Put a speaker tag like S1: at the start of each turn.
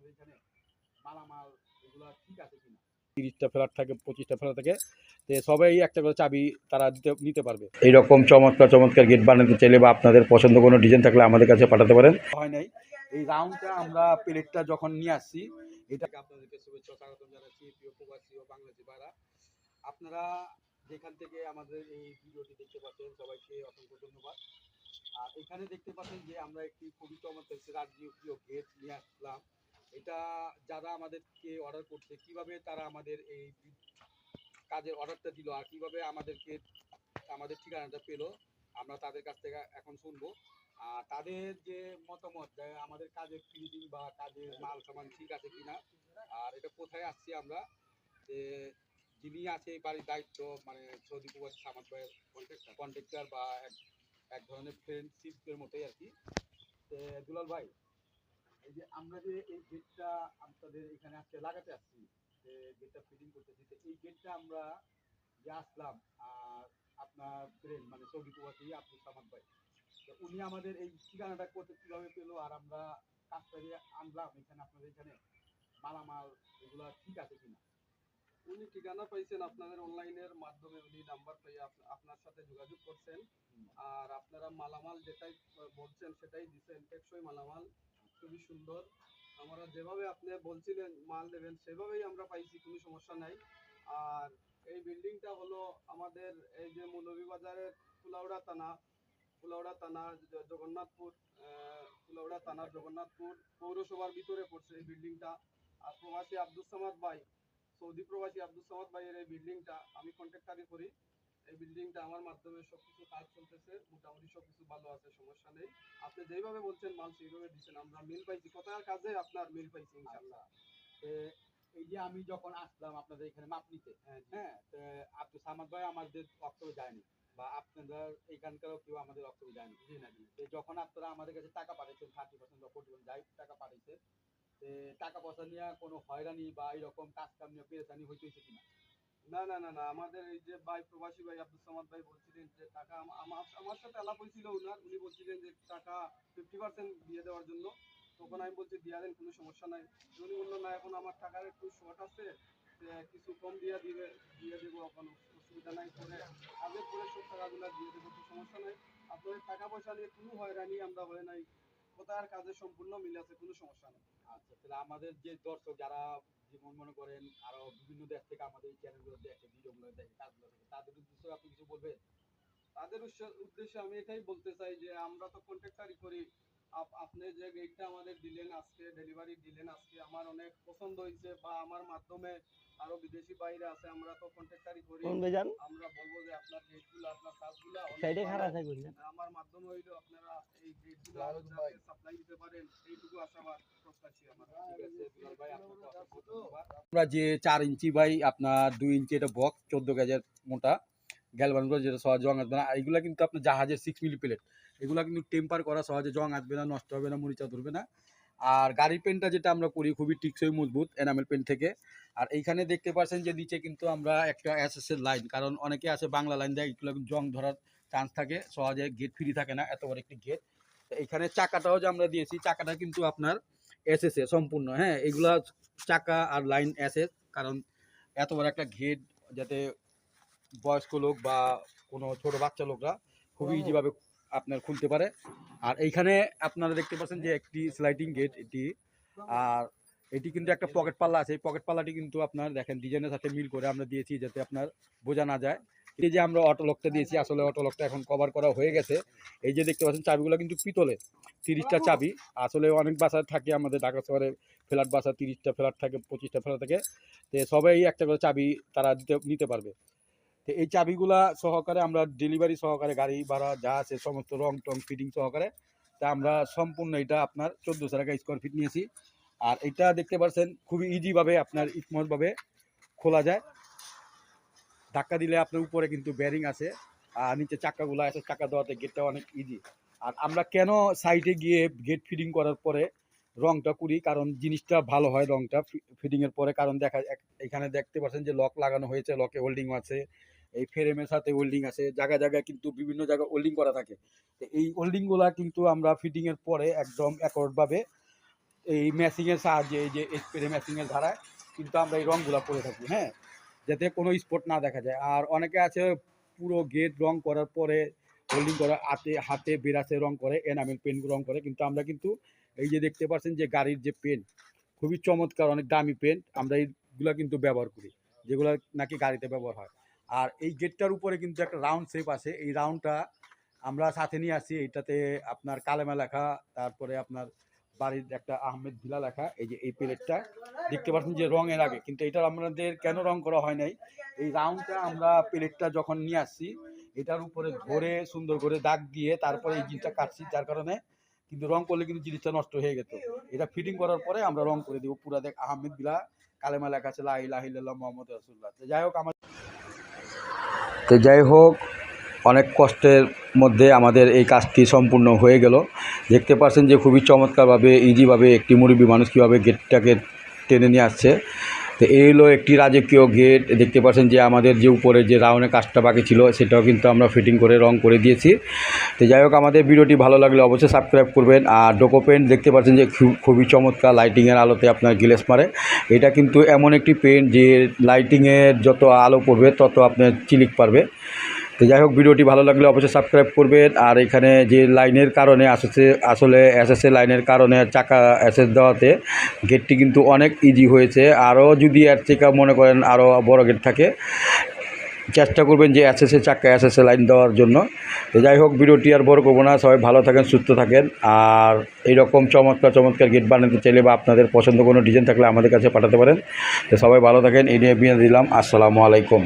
S1: আপনাদের এখানে মালামাল এগুলা ঠিক আছে কিনা। 30টা ফ্ল্যাট থাকে, 25টা ফ্ল্যাট থাকে, তো সবাই একটা করে চাবি তারা নিতে পারবে। এইরকম চমৎকার চমৎকার গেট বানাতে চাইলে বা আপনাদের পছন্দ কোনো ডিজাইন থাকলে আমাদের কাছে পাঠাতে পারেন। হয় নাই এই রাউন্ডটা আমরা প্লেটটা যখন নিয়ে আসছি, এটাকে আপনাদেরকে শুভেচ্ছা স্বাগতম জানাচ্ছি প্রিয় প্রবাসী ও বাংলাদেশি ভাইরা। আপনারা যেখান থেকে আমাদের এই ভিডিওটি দেখতে পাচ্ছেন সবাইকে অসংখ্য ধন্যবাদ। আর এখানে দেখতে পাচ্ছেন যে আমরা একটি খুবই চমৎকার রাজকীয় গেট নিয়ে আসলাম। এটা যারা আমাদেরকে অর্ডার করছে কিভাবে তারা আমাদের এই কাজের অর্ডারটা দিল আর কিভাবে আমাদেরকে আমাদের ঠিকানাটা পেলো আমরা তাদের কাছ থেকে এখন শুনবো। আর তাদের যে মতামত আমাদের কাজের ফিনিশিং বা কাজের মাল সামান ঠিক আছে কিনা, আর এটা কোথায় আসছি আমরা, যে যিনি আছে এই বাড়ির দায়িত্ব মানে সৌদি প্রবাসী সামাদ ভাইয়ের কন্ট্রাক্টর বা এক ধরনের ফ্রেন্ডশিপের মতোই আর কি। দুলাল ভাই, এই যে আমরা যে এই গেটটা আপনাদের এখানে আজকে লাগাতে আসছি, যে গেটটা ফিটিং করতেছি, এই গেটটা আমরা যে আসলাম আর আপনার ফ্রেন্ড মানে সৌদি প্রবাসী আব্দুল সামাদ ভাই, উনি আমাদের এই ঠিকানাটা করতে কিভাবে পেলো আর আমরা কাজটা যে আনলাম এখানে আপনাদের এখানে মালামাল এগুলা ঠিক আছে কিনা।
S2: উনি ঠিকানা পাইছেন আপনাদের অনলাইনের মাধ্যমে, উনি নাম্বার পেয়ে আপনার সাথে যোগাযোগ করছেন। আর আপনারা মালামাল যেটাই বলছেন সেটাই দিচ্ছেন, টেকসই মালামাল, খুবই সুন্দর। আমরা যেভাবে আপনি বলছিলেন মাল দেবেন সেভাবেই আমরা পাইছি, কোনো সমস্যা নাই। আর এই বিল্ডিংটা হলো আমাদের এই যে মৌলভীবাজারের কুলাউড়া থানা জগন্নাথপুর, কুলাউড়া থানা জগন্নাথপুর পৌরসভার ভিতরে পড়ছে এই বিল্ডিংটা। আর প্রবাসী আব্দুল সামাদ ভাই, সৌদি প্রবাসী আব্দুল সামাদ ভাইয়ের এই বিল্ডিংটা আমি কন্ট্রাক্টারি করি। এই বিল্ডিংটা আমার মাধ্যমে সবকিছু কাজ চলতেছে, মোটামুটি সবকিছু ভালো আছে, সমস্যা নেই। আপনি যেইভাবে বলছেন মাল সেইভাবে দিচ্ছেন, আমরা মিল পাইছি, কোথায় কাজে আপনার মিল পাইছি ইনশাআল্লাহ।
S1: এই যে আমি যখন আসলাম আপনাদের এখানে মাপ নিতে, হ্যাঁ, আব্দুল সামাদ ভাই আমাদের অক্টোবর যায়নি বা আপনাদের এখানকারও কেউ আমাদের অক্টোবর যায়নি। যখন আপনারা আমাদের কাছে টাকা পাঠাইছেন 30% বা 40% যাই টাকা পাঠাইছে, টাকা পয়সা নিয়ে কোনো হয়রানি বা এরকম কাজ কাম নিয়ে পেরেছানি হইতেছে কিনা।
S2: না না না না, আমাদের এই যে ভাই প্রবাসী ভাই আব্দুল সামাদ ভাই বলছিলেন যে টাকা আমার সাথে আলাপ হয়েছিল উনি বলছিলেন যে টাকা 50% দিয়ে দেওয়ার জন্য। তখন আমি বলছি দিয়া দেন, কোনো সমস্যা নাই। উনি বললো না, এখন আমার টাকার একটু শর্ট আছে, কিছু কম দিয়ে দেবো, এখন অসুবিধা নাই, পরে কাজের পরে সব টাকাগুলো দিয়ে দেবো, তো সমস্যা নাই। আপনাদের টাকা পয়সা নিয়ে কোনো হয়রানি আমরা হয় নাই, কোথায় কাজে সম্পূর্ণ মিল আছে, কোনো সমস্যা নেই।
S1: আচ্ছা, তাহলে আমাদের যে দর্শক যারা যেমন মনে করেন আরো বিভিন্ন দেশ থেকে আমাদের এই চ্যানেলগুলো দেখে, ভিডিওগুলো দেখে, কাজগুলো দেখে, তাদের উদ্দেশ্যে আপনি কিছু বলবেন।
S2: তাদের উদ্দেশ্যে আমি এটাই বলতে চাই যে আমরা তো কন্ট্রাক্টারি করি। আপনি যে গেটটা আমাদের দিলেন আজকে, ডেলিভারি দিলেন আজকে, আমার অনেক পছন্দ হয়েছে, বা আমার মাধ্যমে আরো বিদেশি বাইরে আছে, আমরা তো কন্ট্রাক্টারি করি, আমরা বলবো যে আপনার গেটগুলো আপনার কাজগুলো আমার মাধ্যমে হইলো আপনারা এই গেটগুলো আরো যাতে সাপ্লাই দিতে পারেন, এইটুকু আশাবাদ প্রত্যাশী আমার। ঠিক আছে দুলাল ভাই, আপনাকে অসংখ্য ধন্যবাদ।
S1: আমরা যে 4 ইঞ্চি বাই আপনার 2 ইঞ্চি এটা বক্স 14 গেজের মোটা গ্যালভানগুলো যেটা সহজে জং আসবে না, এগুলো কিন্তু আপনার জাহাজের 6 মিলি প্লেট, এগুলো কিন্তু টেম্পার করা, সহজে জং আসবে না, নষ্ট হবে না, মরিচা ধরবে না। আর গাড়ির পেনটা যেটা আমরা করি খুবই টিকসই মজবুত এনামেল পেন থেকে। আর এইখানে দেখতে পাচ্ছেন যে নিচে কিন্তু আমরা একটা এসএসের লাইন, কারণ অনেকে আছে বাংলা লাইন দেয়, এগুলো জং ধরার চান্স থাকে, সহজে গেট ফ্রি থাকে না, এত বড় একটি গেট। এইখানে চাকাটাও যে আমরা দিয়েছি, চাকাটা কিন্তু আপনার এসএসএ সম্পূর্ণ, হ্যাঁ, এগুলা চাকা আর লাইন এসএস, কারণ এত বড় একটা গেট যাতে বয়স্ক লোক বা কোনো ছোট বাচ্চা লোকরা খুবই ইজিভাবে আপনার খুলতে পারে। আর এইখানে আপনারা দেখতে পাচ্ছেন যে একটি স্লাইডিং গেট এটি, আর এটি কিন্তু একটা পকেট পাল্লা আছে, এই পকেট পাল্লাটি কিন্তু আপনার দেখেন ডিজাইনের সাথে মিল করে আমরা দিয়েছি যাতে আপনার বোঝা না যায়। এই যে আমরা অটো লকটা দিয়েছি, আসলে অটো লকটা এখন কভার করা হয়ে গেছে। এই যে দেখতে পাচ্ছেন চাবিগুলো কিন্তু পিতলের, 30টা চাবি। আসলে অনেক বাসা থাকে আমাদের ঢাকা শহরে, ফ্ল্যাট বাসা 30টা ফ্ল্যাট থাকে, 25টা ফ্ল্যাট থাকে, তো সবাই একটা করে চাবি তারা নিতে পারবে। তো এই চাবিগুলা সহকারে আমরা ডেলিভারি সহকারে গাড়ি ভাড়া যা আছে সমস্ত রং টং ফিটিং সহকারে, তা আমরা সম্পূর্ণ এটা আপনার 1400 টাকা স্কোয়ার ফিট নিয়েছি। আর এটা দেখতে পাচ্ছেন খুবই ইজিভাবে আপনার স্মুথভাবে খোলা যায়, ধাক্কা দিলে আপনার উপরে কিন্তু ব্যারিং আছে আর নিচে চাকাগুলো আছে, চাকা দেওয়াতে গেটটা অনেক ইজি। আর আমরা কেন সাইডে গিয়ে গেট ফিটিং করার পরে রংটা করি, কারণ জিনিসটা ভালো হয় রংটা ফিটিংয়ের পরে, কারণ দেখা এখানে দেখতে পাচ্ছেন যে লক লাগানো হয়েছে, লকে হোল্ডিং আছে, এই ফ্রেমের সাথে হোল্ডিং আছে, জায়গায় জায়গায় কিন্তু বিভিন্ন জায়গায় হোল্ডিং করা থাকে। তো এই হোল্ডিংগুলা কিন্তু আমরা ফিটিংয়ের পরে একদম অ্যাকর্ডভাবে এই ম্যাচিংয়ের সাহায্যে, এই যে স্প্রে ম্যাচিংয়ের ধারায় কিন্তু আমরা এই রঙগুলো করে থাকি, হ্যাঁ, যাতে কোনো স্পট না দেখা যায়। আর অনেকে আছে পুরো গেট রং করার পরে হোল্ডিং করা হাতে হাতে বিরাসে রং করে, এনামেল পেন রং করে, কিন্তু আমরা কিন্তু এই যে দেখতে পাচ্ছেন যে গাড়ির যে পেন খুবই চমৎকার, অনেক দামি পেন্ট আমরা এইগুলা কিন্তু ব্যবহার করি, যেগুলো নাকি গাড়িতে ব্যবহার হয়। আর এই গেটটার উপরে কিন্তু একটা রাউন্ড শেপ আছে, এই রাউন্ডটা আমরা সাথে নিয়ে আসছি। এইটাতে আপনার কালেমা লেখা, তারপরে আপনার বাড়ির একটা আহমেদ ভিলা লেখা। এই যে এই প্লেটটা দেখতে পাচ্ছেন যে রঙের আগে, কিন্তু এটা আমাদের কেন রং করা হয় নাই, এই রাউন্ডটা আমরা প্লেটটা যখন নিয়ে আসছি এটার উপরে ধরে সুন্দর করে দাগ দিয়ে তারপরে এই জিনিসটা কাটছি, যার কারণে কিন্তু রং করলে কিন্তু জিনিসটা নষ্ট হয়ে যেত। এটা ফিটিং করার পরে আমরা রং করে দিব পুরা। দেখ আহমেদ বিলা কালেমা লেখা আছে লা ইলাহা ইল্লাল্লাহ মুহাম্মাদুর রাসূলুল্লাহ। যাই হোক অনেক কষ্টের মধ্যে আমাদের এই কাজটি সম্পূর্ণ হয়ে গেল। দেখতে পাচ্ছেন যে খুবই চমৎকারভাবে ইজিভাবে একটি মুরব্বী মানুষ কীভাবে গেটটাকে টেনে নিয়ে আসছে। তো এই হলো একটি রাজকীয় গেট। দেখতে পাচ্ছেন যে আমাদের যে উপরে যে রাউন্ডের কাজটা বাকি ছিল সেটাও কিন্তু আমরা ফিটিং করে রং করে দিয়েছি। তো যাই হোক আমাদের ভিডিওটি ভালো লাগলে অবশ্যই সাবস্ক্রাইব করবেন। আর ডোকো পেন্ট দেখতে পাচ্ছেন যে খুবই চমৎকার, লাইটিংয়ের আলোতে আপনার গ্লেস মারে। এটা কিন্তু এমন একটি পেন্ট যে লাইটিংয়ের যত আলো পড়বে তত আপনার চিলিক পারবে। তো যাই হোক ভিডিওটি ভালো লাগলে অবশ্যই সাবস্ক্রাইব করবেন। আর এখানে যে লাইনের কারণে আসলে এসএসএ লাইনের কারণে চাকা এসএস দেওয়াতে গেটটি কিন্তু অনেক ইজি হয়েছে। আরও যদি এর থেকে মনে করেন আরও বড় গেট থাকে, চেষ্টা করবেন যে এসএসএ চাকা এসএসএ লাইন দেওয়ার জন্য। তো যাই হোক ভিডিওটি আর বড় করবো না, সবাই ভালো থাকেন, সুস্থ থাকেন। আর এইরকম চমৎকার চমৎকার গেট বানাতে চাইলে বা আপনাদের পছন্দ কোনো ডিজাইন থাকলে আমাদের কাছে পাঠাতে পারেন। তো সবাই ভালো থাকেন, এই নিয়ে বিদায় দিলাম। আসসালামু আলাইকুম।